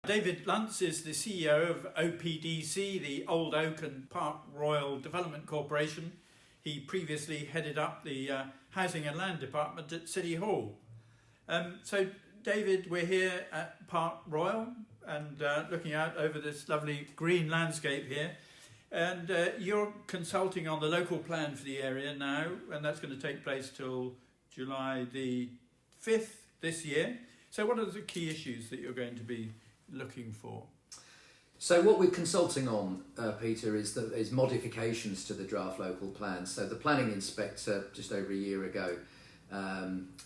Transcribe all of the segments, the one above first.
David Lunts is the CEO of OPDC, the Old Oak and Park Royal Development Corporation. He previously headed up the Housing and Land Department at City Hall. So, David, we're here at Park Royal and looking out over this lovely green landscape here. And you're consulting on the local plan for the area now, and that's going to take place till July the 5th this year. So what are the key issues that you're going to be looking for? So what we're consulting on, Peter, is modifications to the draft local plan. So the planning inspector just over a year ago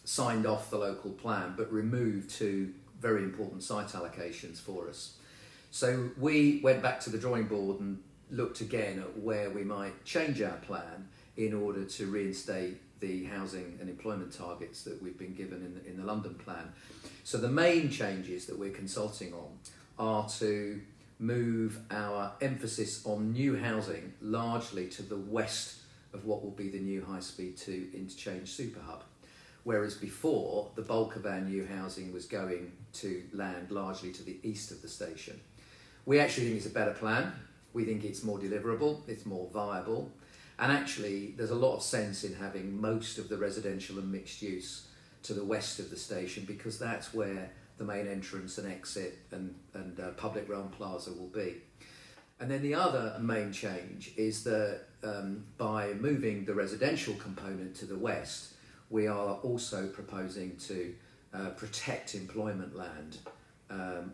signed off the local plan but removed two very important site allocations for us. So we went back to the drawing board and looked again at where we might change our plan in order to reinstate the housing and employment targets that we've been given in the London plan. So the main changes that we're consulting on are to move our emphasis on new housing largely to the west of what will be the new High Speed 2 interchange super hub. Whereas before, the bulk of our new housing was going to land largely to the east of the station. We actually think it's a better plan. We think it's more deliverable, it's more viable. And actually, there's a lot of sense in having most of the residential and mixed use to the west of the station, because that's where the main entrance and exit and public realm plaza will be. And then the other main change is that by moving the residential component to the west, we are also proposing to protect employment land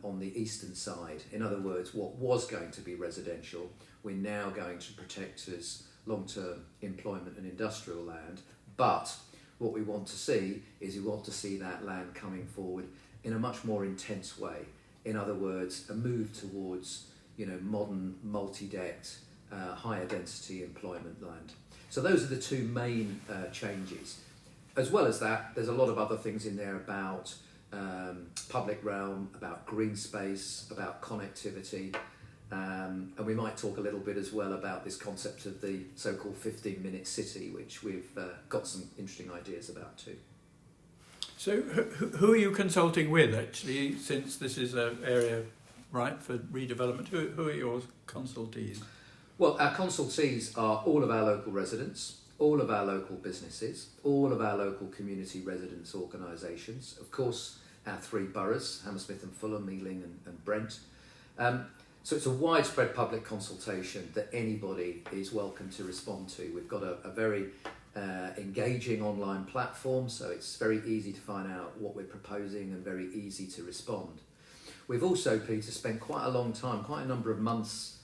on the eastern side. In other words, what was going to be residential, we're now going to protect as long-term employment and industrial land. But what we want to see is we want to see that land coming forward in a much more intense way. In other words, a move towards modern, multi-decked, higher density employment land. So those are the two main changes. As well as that, there's a lot of other things in there about public realm, about green space, about connectivity, and we might talk a little bit as well about this concept of the so-called 15-minute city, which we've got some interesting ideas about too. So who are you consulting with, actually, since this is an area ripe for redevelopment? Who are your consultees? Well, our consultees are all of our local residents, all of our local businesses, all of our local community residents organisations, of course our three boroughs, Hammersmith and Fulham, Ealing and Brent. So it's a widespread public consultation that anybody is welcome to respond to. We've got a very engaging online platform, so it's very easy to find out what we're proposing and very easy to respond. We've also, Peter, spent quite a long time, quite a number of months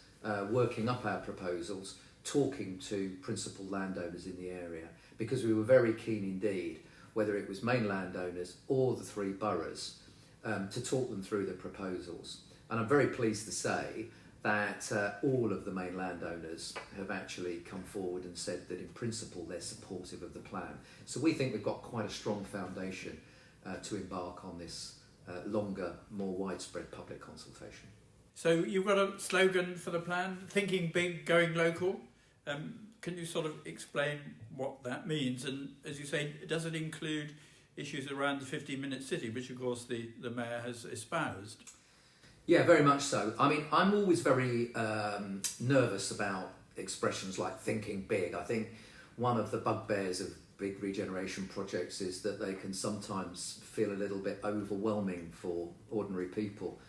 working up our proposals, talking to principal landowners in the area, because we were very keen indeed, whether it was main landowners or the three boroughs, to talk them through the proposals. And I'm very pleased to say that all of the main landowners have actually come forward and said that in principle they're supportive of the plan. So we think we've got quite a strong foundation to embark on this longer, more widespread public consultation. So you've got a slogan for the plan, thinking big, going local. Can you sort of explain what that means? And as you say, does it include issues around the 15-minute city, which of course the Mayor has espoused? Yeah, very much so. I mean, I'm always very nervous about expressions like thinking big. I think one of the bugbears of big regeneration projects is that they can sometimes feel a little bit overwhelming for ordinary people.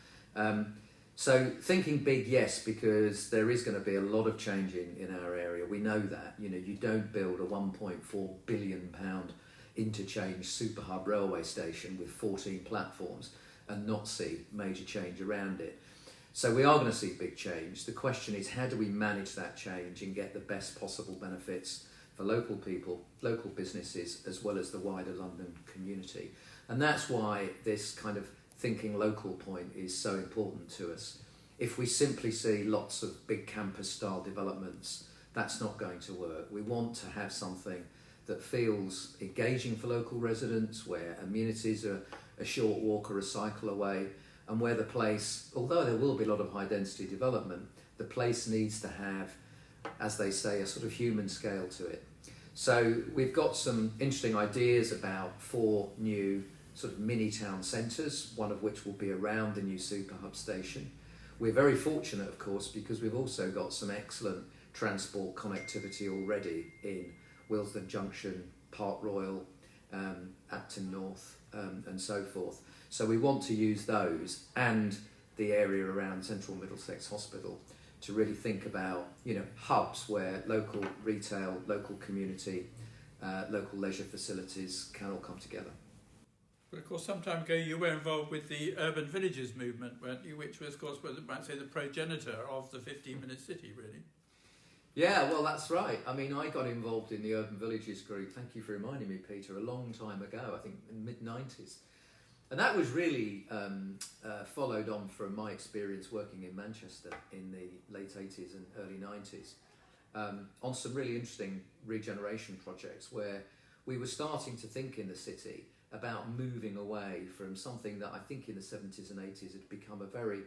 So thinking big, yes, because there is going to be a lot of changing in our area. We know that. You don't build a £1.4 billion interchange super hub railway station with 14 platforms and not see major change around it. So we are going to see big change. The question is, how do we manage that change and get the best possible benefits for local people, local businesses, as well as the wider London community? And that's why this kind of thinking local point is so important to us. If we simply see lots of big campus style developments, that's not going to work. We want to have something that feels engaging for local residents, where amenities are a short walk or a cycle away, and where the place, although there will be a lot of high density development, the place needs to have, as they say, a sort of human scale to it. So we've got some interesting ideas about 4 new sort of mini town centres, one of which will be around the new super hub station. We're very fortunate, of course, because we've also got some excellent transport connectivity already in Willesden Junction, Park Royal, Acton North, and so forth. So we want to use those and the area around Central Middlesex Hospital to really think about, hubs where local retail, local community, local leisure facilities can all come together. But of course, some time ago you were involved with the urban villages movement, weren't you? Which was, of course, might say the progenitor of the 15-minute city, really. Yeah, well, that's right. I mean, I got involved in the Urban Villages group, thank you for reminding me, Peter, a long time ago, I think in the mid-90s. And that was really followed on from my experience working in Manchester in the late 80s and early 90s on some really interesting regeneration projects where we were starting to think in the city about moving away from something that I think in the 70s and 80s had become a very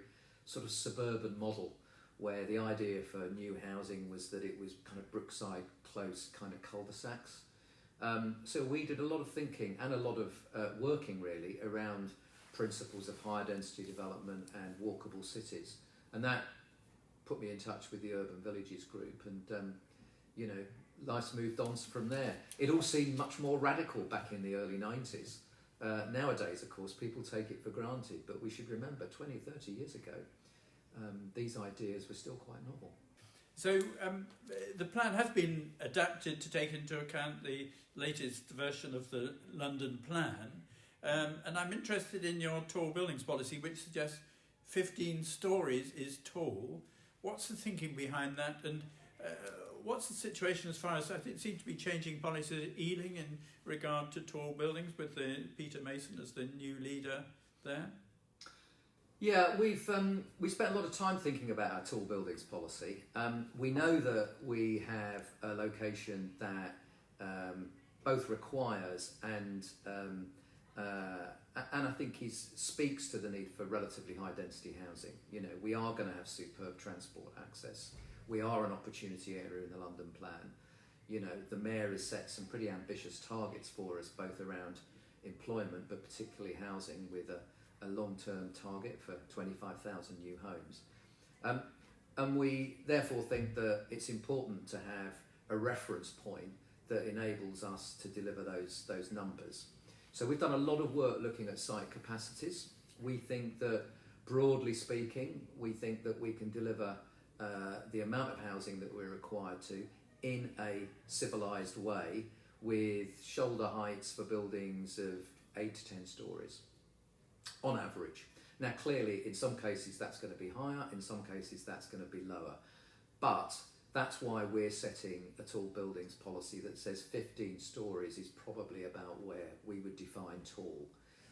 sort of suburban model, where the idea for new housing was that it was kind of Brookside close kind of cul-de-sacs. So we did a lot of thinking and a lot of working really around principles of higher density development and walkable cities. And that put me in touch with the Urban Villages group, and life's moved on from there. It all seemed much more radical back in the early 90s. Nowadays, of course, people take it for granted, but we should remember 20, 30 years ago, these ideas were still quite novel. So the plan has been adapted to take into account the latest version of the London plan, and I'm interested in your tall buildings policy, which suggests 15 stories is tall. What's the thinking behind that, and what's the situation as far as it seems to be changing policy at Ealing in regard to tall buildings with Peter Mason as the new leader there? Yeah, we spent a lot of time thinking about our tall buildings policy. We know that we have a location that both requires and I think speaks to the need for relatively high density housing. We are going to have superb transport access. We are an opportunity area in the London plan. The Mayor has set some pretty ambitious targets for us, both around employment, but particularly housing, with a long-term target for 25,000 new homes. And we therefore think that it's important to have a reference point that enables us to deliver those numbers. So we've done a lot of work looking at site capacities. We think that, broadly speaking, we think that we can deliver the amount of housing that we're required to in a civilised way, with shoulder heights for buildings of 8 to 10 stories on average. Now clearly in some cases that's going to be higher, in some cases that's going to be lower, but that's why we're setting a tall buildings policy that says 15 stories is probably about where we would define tall.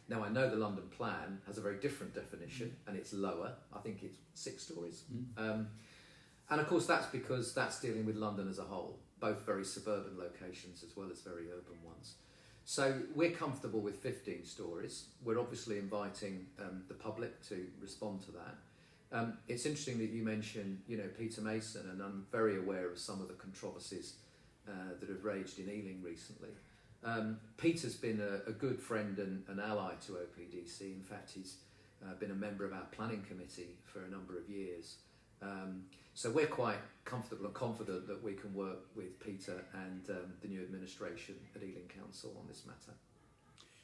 Now I know the London plan has a very different definition and it's lower, I think it's 6 stories. And of course that's because that's dealing with London as a whole, both very suburban locations as well as very urban ones. So we're comfortable with 15 stories. We're obviously inviting the public to respond to that. It's interesting that you mentioned, Peter Mason, and I'm very aware of some of the controversies that have raged in Ealing recently. Peter's been a good friend and ally to OPDC. In fact, he's been a member of our planning committee for a number of years. So we're quite comfortable and confident that we can work with Peter and the new administration at Ealing Council on this matter.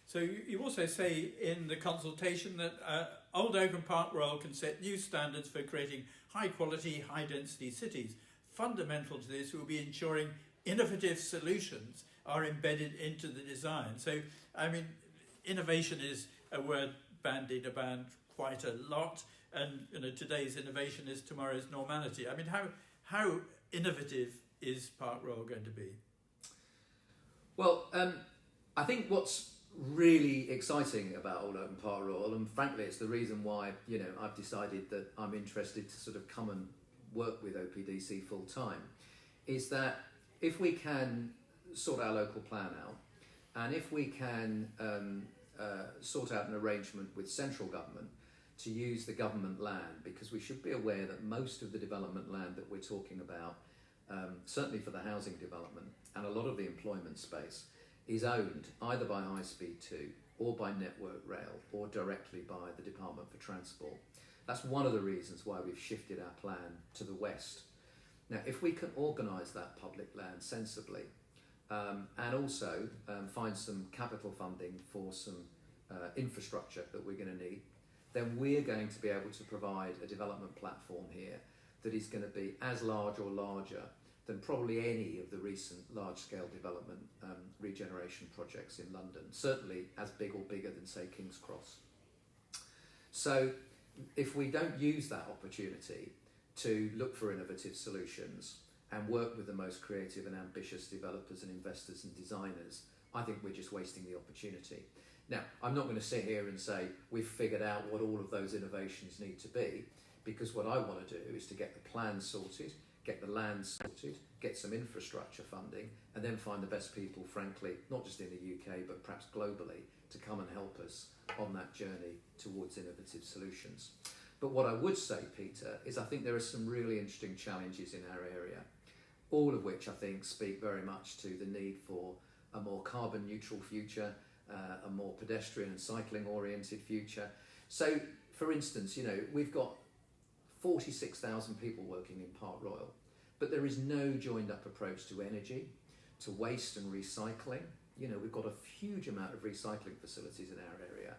So you also say in the consultation that Old Oak and Park Royal can set new standards for creating high quality, high density cities. Fundamental to this will be ensuring innovative solutions are embedded into the design. So, I mean, innovation is a word bandied about quite a lot. And today's innovation is tomorrow's normality. I mean, how innovative is Park Royal going to be? Well, I think what's really exciting about Old Oak and Park Royal, and frankly it's the reason why I've decided that I'm interested to sort of come and work with OPDC full time, is that if we can sort our local plan out, and if we can sort out an arrangement with central government to use the government land, because we should be aware that most of the development land that we're talking about, certainly for the housing development and a lot of the employment space, is owned either by High Speed 2 or by Network Rail or directly by the Department for Transport. That's one of the reasons why we've shifted our plan to the west. Now, if we can organise that public land sensibly and also find some capital funding for some infrastructure that we're going to need, then we're going to be able to provide a development platform here that is going to be as large or larger than probably any of the recent large-scale development regeneration projects in London, certainly as big or bigger than, say, King's Cross. So if we don't use that opportunity to look for innovative solutions and work with the most creative and ambitious developers and investors and designers, I think we're just wasting the opportunity. Now, I'm not going to sit here and say we've figured out what all of those innovations need to be, because what I want to do is to get the plans sorted, get the land sorted, get some infrastructure funding, and then find the best people, frankly, not just in the UK, but perhaps globally, to come and help us on that journey towards innovative solutions. But what I would say, Peter, is I think there are some really interesting challenges in our area, all of which I think speak very much to the need for a more carbon neutral future, a more pedestrian and cycling oriented future. So, for instance, we've got 46,000 people working in Park Royal, but there is no joined up approach to energy, to waste and recycling. We've got a huge amount of recycling facilities in our area,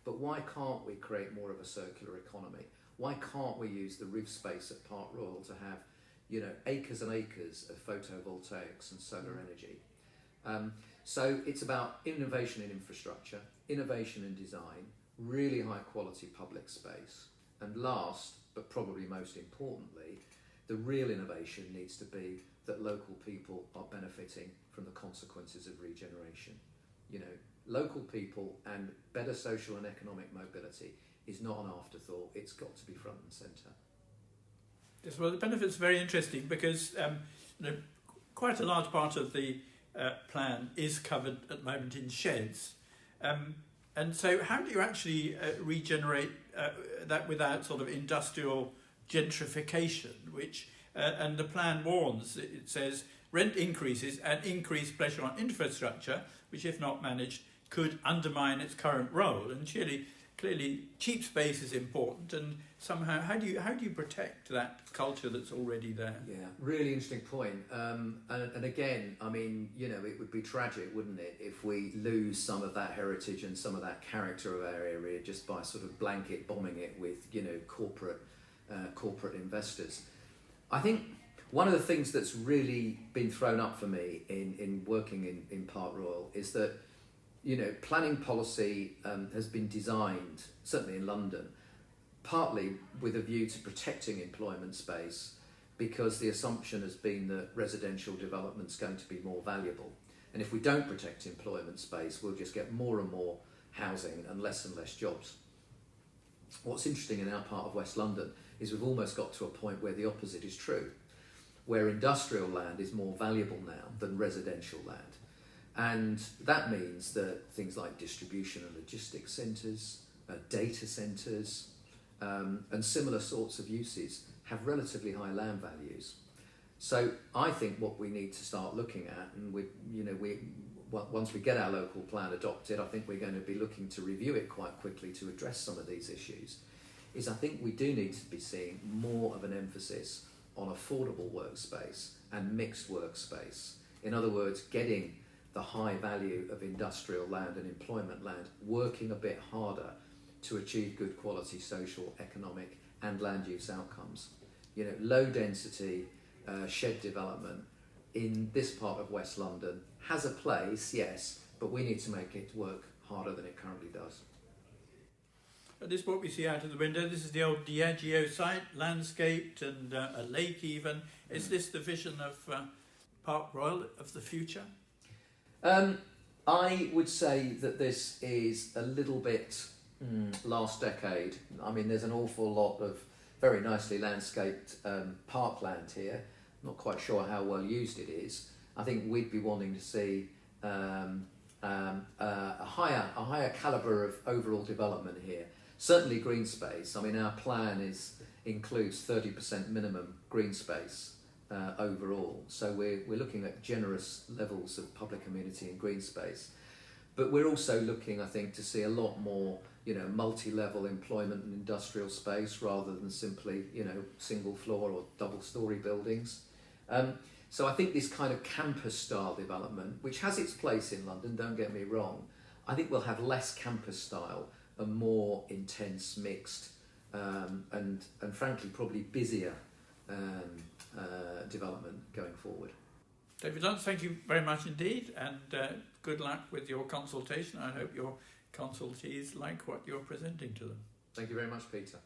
but why can't we create more of a circular economy? Why can't we use the roof space at Park Royal to have, acres and acres of photovoltaics and solar energy? So it's about innovation in infrastructure, innovation in design, really high quality public space, and last, but probably most importantly, the real innovation needs to be that local people are benefiting from the consequences of regeneration. Local people and better social and economic mobility is not an afterthought, it's got to be front and centre. Yes, well, the benefit's very interesting because quite a large part of the plan is covered at the moment in sheds. And so how do you actually regenerate that without sort of industrial gentrification, which, and the plan warns, it says, rent increases and increased pressure on infrastructure, which if not managed, could undermine its current role. And clearly cheap space is important, and somehow how do you protect that culture that's already there? Yeah, really interesting point. And again, it would be tragic, wouldn't it, if we lose some of that heritage and some of that character of our area just by sort of blanket bombing it with corporate investors. I think one of the things that's really been thrown up for me in working in Park Royal is that planning policy has been designed, certainly in London, partly with a view to protecting employment space, because the assumption has been that residential development's going to be more valuable. And if we don't protect employment space, we'll just get more and more housing and less jobs. What's interesting in our part of West London is we've almost got to a point where the opposite is true, where industrial land is more valuable now than residential land. And that means that things like distribution and logistics centres, data centres, and similar sorts of uses have relatively high land values. So I think what we need to start looking at, and once we get our local plan adopted, I think we're going to be looking to review it quite quickly to address some of these issues, is I think we do need to be seeing more of an emphasis on affordable workspace and mixed workspace. In other words, getting the high value of industrial land and employment land working a bit harder to achieve good quality social, economic and land use outcomes. Low density shed development in this part of West London has a place, yes, but we need to make it work harder than it currently does. This is what we see out of the window. This is the old Diageo site, landscaped and a lake even. Is this the vision of Park Royal of the future? I would say that this is a little bit last decade. There's an awful lot of very nicely landscaped parkland here. Not quite sure how well used it is. I think we'd be wanting to see a higher calibre of overall development here. Certainly green space. Our plan includes 30% minimum green space overall. So we're looking at generous levels of public amenity and green space. But we're also looking, I think, to see a lot more, multi-level employment and industrial space rather than simply, single floor or double story buildings. So I think this kind of campus style development, which has its place in London, don't get me wrong, I think we'll have less campus style and more intense, mixed, and frankly probably busier development going forward. David Lunts, thank you very much indeed, and good luck with your consultation. I hope your consultees like what you're presenting to them. Thank you very much, Peter.